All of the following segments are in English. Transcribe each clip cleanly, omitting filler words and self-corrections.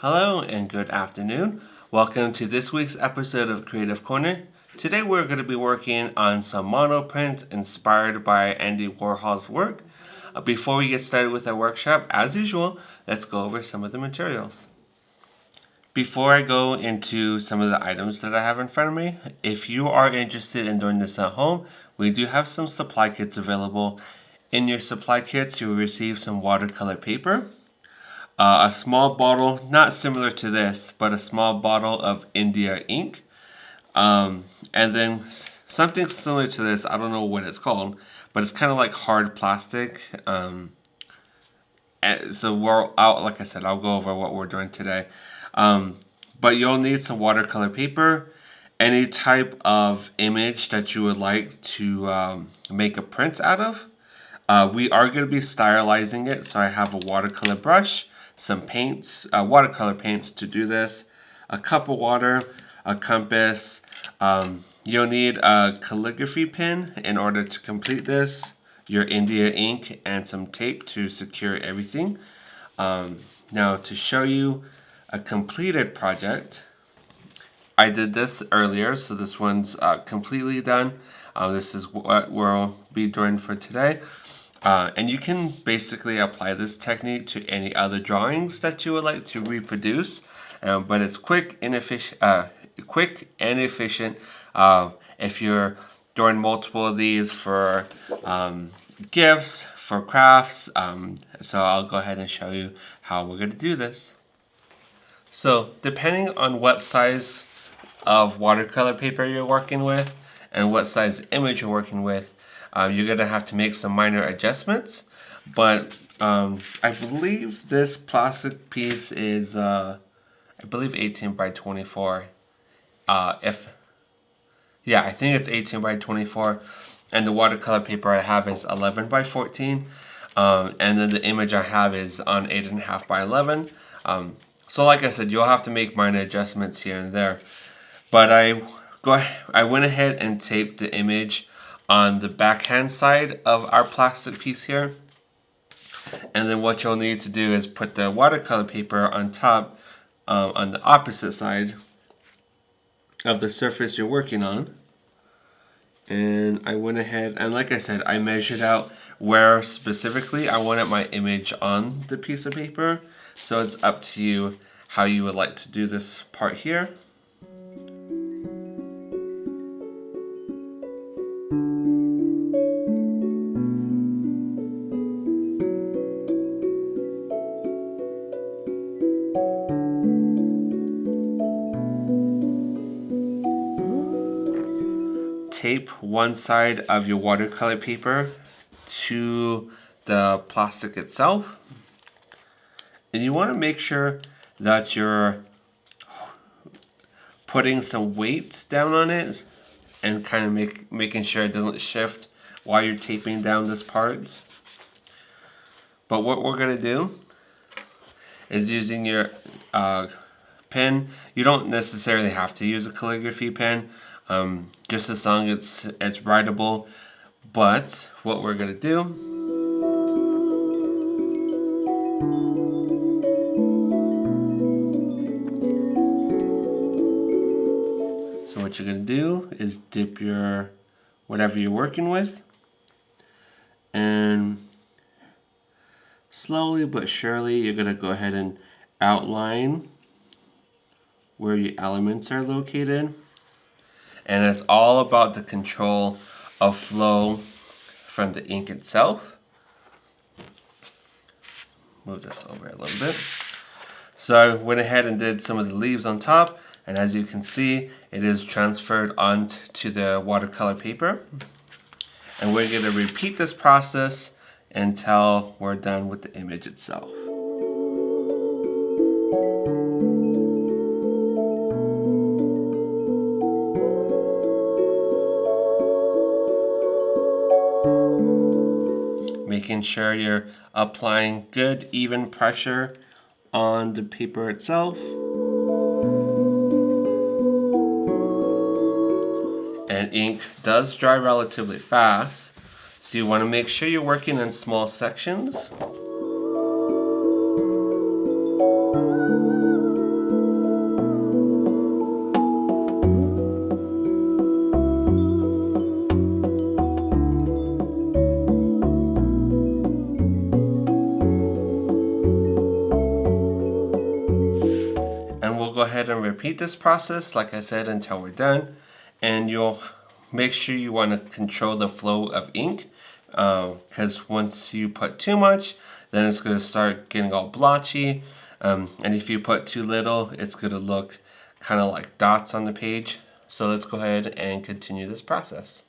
Hello and good afternoon. Welcome to this week's episode of Creative Corner. Today we're going to be working on some monoprint inspired by Andy Warhol's work. Before we get started with our workshop, as usual, let's go over some of the materials. Before I go into some of the items that I have in front of me, if you are interested in doing this at home, we do have some supply kits available. In your supply kits, you will receive some watercolor paper, a small bottle, not similar to this, but a small bottle of India ink, and then something similar to this. I don't know what it's called, but it's kind of like hard plastic. So like I said, I'll go over what we're doing today. But you'll need some watercolor paper, any type of image that you would like to make a print out of. We are going to be stylizing it, so I have a watercolor brush, some paints, watercolor paints to do this, a cup of water, a compass. You'll need a calligraphy pen in order to complete this, your India ink, and some tape to secure everything. Now to show you a completed project, I did this earlier, so this one's completely done. This is what we'll be doing for today. And you can basically apply this technique to any other drawings that you would like to reproduce, but it's quick and efficient. If you're doing multiple of these for gifts, for crafts, so I'll go ahead and show you how we're going to do this. So depending on what size of watercolor paper you're working with and what size image you're working with, you're going to have to make some minor adjustments. But I believe this plastic piece is, I believe 18 by 24. I think it's 18 by 24. And the watercolor paper I have is 11 by 14. And then the image I have is on 8.5 by 11. So like I said, you'll have to make minor adjustments here and there. But I went ahead and taped the image on the backhand side of our plastic piece here. And then what you'll need to do is put the watercolor paper on top, on the opposite side of the surface you're working on. And I went ahead and, like I said, I measured out where specifically I wanted my image on the piece of paper. So it's up to you how you would like to do this part here. Tape one side of your watercolor paper to the plastic itself, and you want to make sure that you're putting some weight down on it and kind of making sure it doesn't shift while you're taping down this part. But what we're going to do is using your pen. You don't necessarily have to use a calligraphy pen, just as long as it's writable. But what we're going to do what you're going to do is dip your whatever you're working with, and slowly but surely you're going to go ahead and outline where your elements are located. And it's all about the control of flow from the ink itself. Move this over a little bit. So I went ahead and did some of the leaves on top, and as you can see, it is transferred onto the watercolor paper. And we're going to repeat this process until we're done with the image itself. Making sure you're applying good, even pressure on the paper itself. And ink does dry relatively fast, so you want to make sure you're working in small sections. repeat this process, like I said, until we're done. And you'll make sure you want to control the flow of ink, because once you put too much, then it's going to start getting all blotchy. And if you put too little, it's going to look kind of like dots on the page. So let's go ahead and continue this process.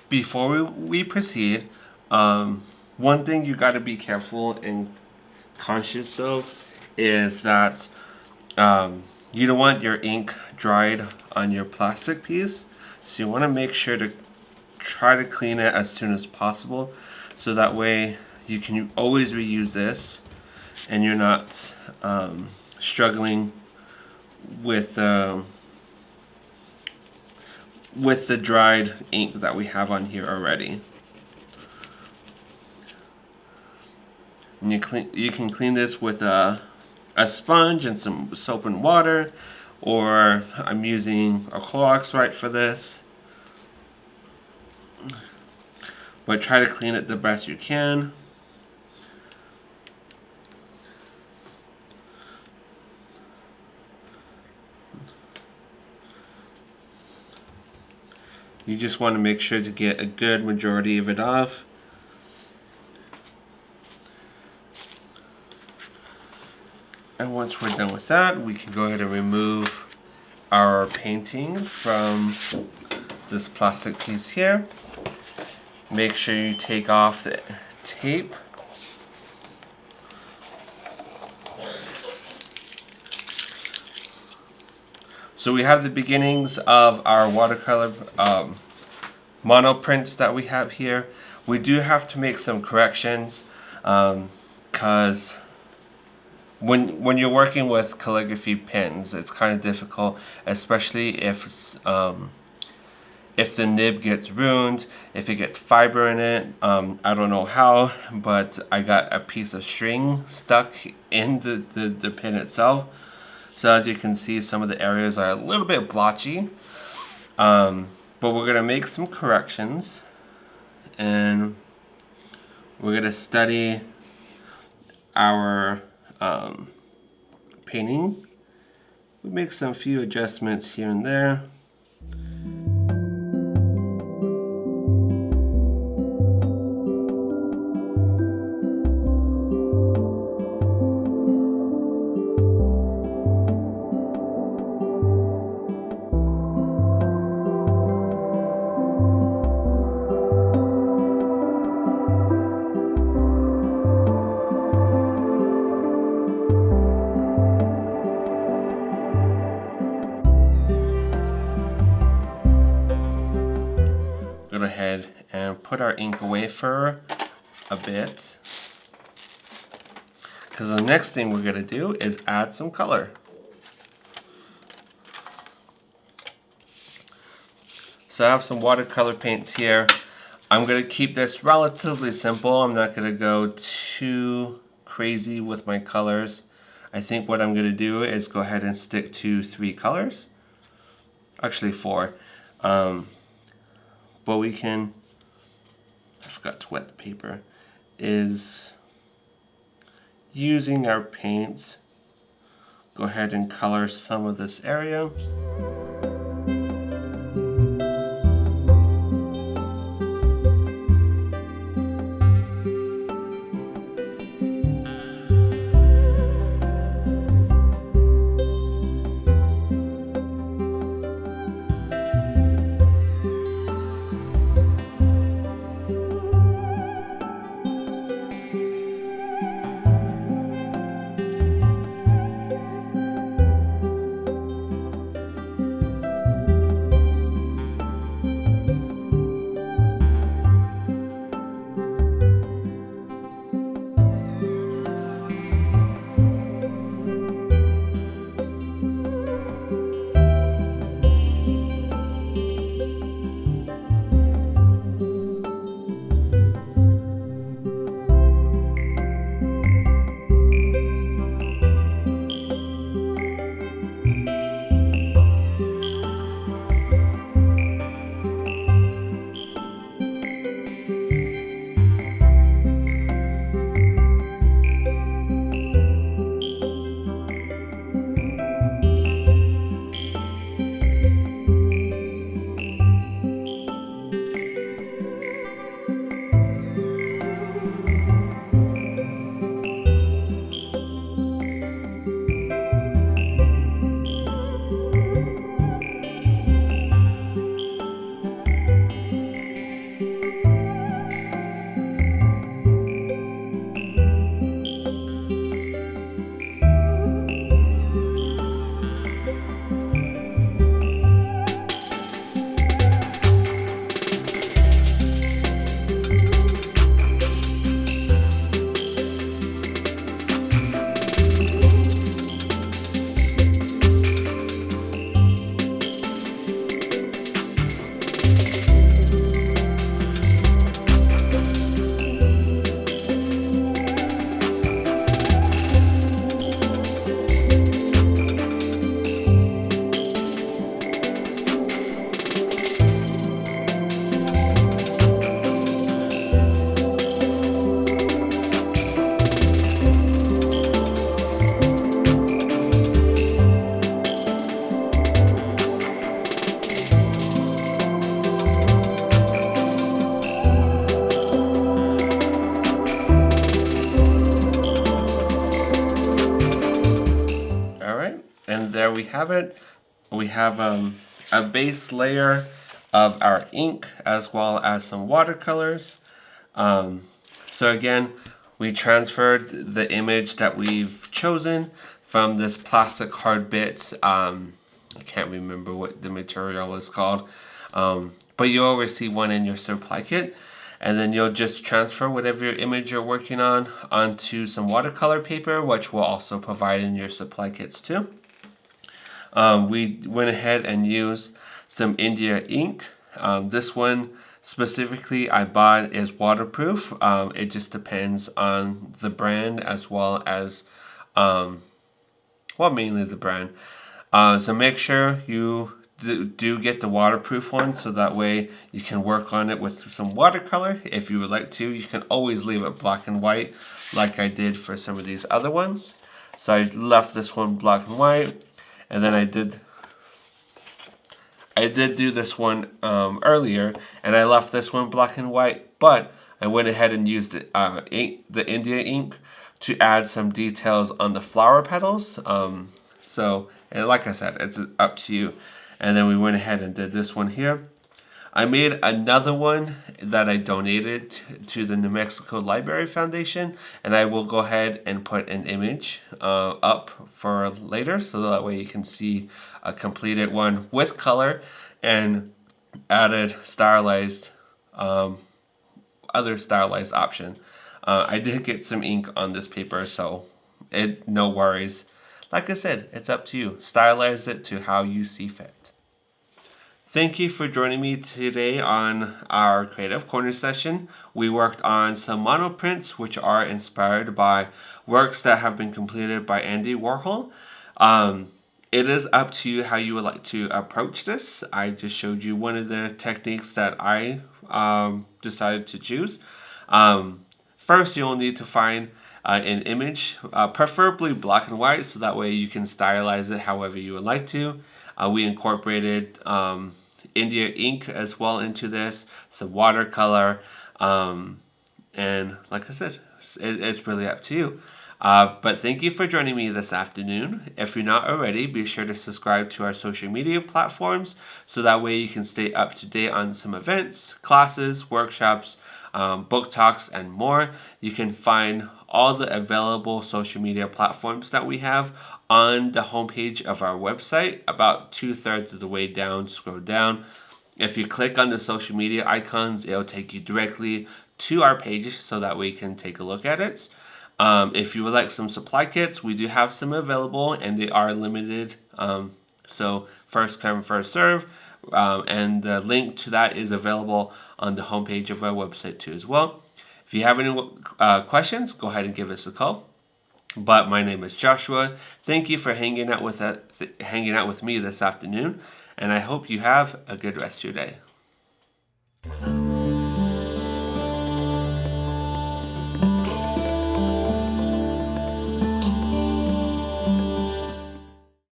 Before we proceed, one thing you got to be careful and conscious of is that you don't want your ink dried on your plastic piece, so you want to make sure to try to clean it as soon as possible, so that way you can always reuse this and you're not struggling with the dried ink that we have on here already. And you can clean this with a sponge and some soap and water, or I'm using a Clorox wipe for this. But try to clean it the best you can. You just want to make sure to get a good majority of it off. And once we're done with that, we can go ahead and remove our painting from this plastic piece here. Make sure you take off the tape. So we have the beginnings of our watercolor monoprints that we have here. We do have to make some corrections because when you're working with calligraphy pens, it's kind of difficult, especially if if the nib gets ruined, if it gets fiber in it. I don't know how, but I got a piece of string stuck in the pin itself. So as you can see, some of the areas are a little bit blotchy. But we're gonna make some corrections, and we're gonna study our painting. We make some few adjustments here and there. Go ahead and put our ink away for a bit, because the next thing we're going to do is add some color. So I have some watercolor paints here. I'm going to keep this relatively simple. I'm not going to go too crazy with my colors. I think what I'm going to do is go ahead and stick to 3 colors. Actually 4. But we can, I forgot to wet the paper, is using our paints, go ahead and color some of this area. And there we have it. We have a base layer of our ink as well as some watercolors. So again, we transferred the image that we've chosen from this plastic hard bit. I can't remember what the material is called, but you'll receive one in your supply kit. And then you'll just transfer whatever your image you're working on onto some watercolor paper, which we'll also provide in your supply kits too. We went ahead and used some India ink This one specifically I bought is waterproof. It just depends on the brand as well as, mainly the brand. So make sure you do get the waterproof one, so that way you can work on it with some watercolor. If you would like to, you can always leave it black and white like I did for some of these other ones. So I left this one black and white, and then I did do this one earlier, and I left this one black and white, but I went ahead and used the India ink to add some details on the flower petals. And like I said, it's up to you. And then we went ahead and did this one here. I made another one that I donated to the New Mexico Library Foundation, and I will go ahead and put an image up for later, so that way you can see a completed one with color and added stylized, other stylized option. I did get some ink on this paper, so no worries. Like I said, it's up to you. Stylize it to how you see fit. Thank you for joining me today on our Creative Corner session. We worked on some monoprints, which are inspired by works that have been completed by Andy Warhol. It is up to you how you would like to approach this. I just showed you one of the techniques that I decided to choose. First, you'll need to find an image, preferably black and white, so that way you can stylize it however you would like to. We incorporated India ink as well into this, some watercolor, and like I said, it's really up to you. But thank you for joining me this afternoon. If you're not already, be sure to subscribe to our social media platforms, so that way you can stay up to date on some events, classes, workshops, book talks, and more. You can find all the available social media platforms that we have on the homepage of our website. About 2/3 of the way down, scroll down. If you click on the social media icons, it'll take you directly to our page, so that way you can take a look at it. If you would like some supply kits, we do have some available, and they are limited. So first come, first serve. And the link to that is available on the homepage of our website too as well. If you have any questions, go ahead and give us a call. But my name is Joshua. Thank you for hanging out with me this afternoon, and I hope you have a good rest of your day.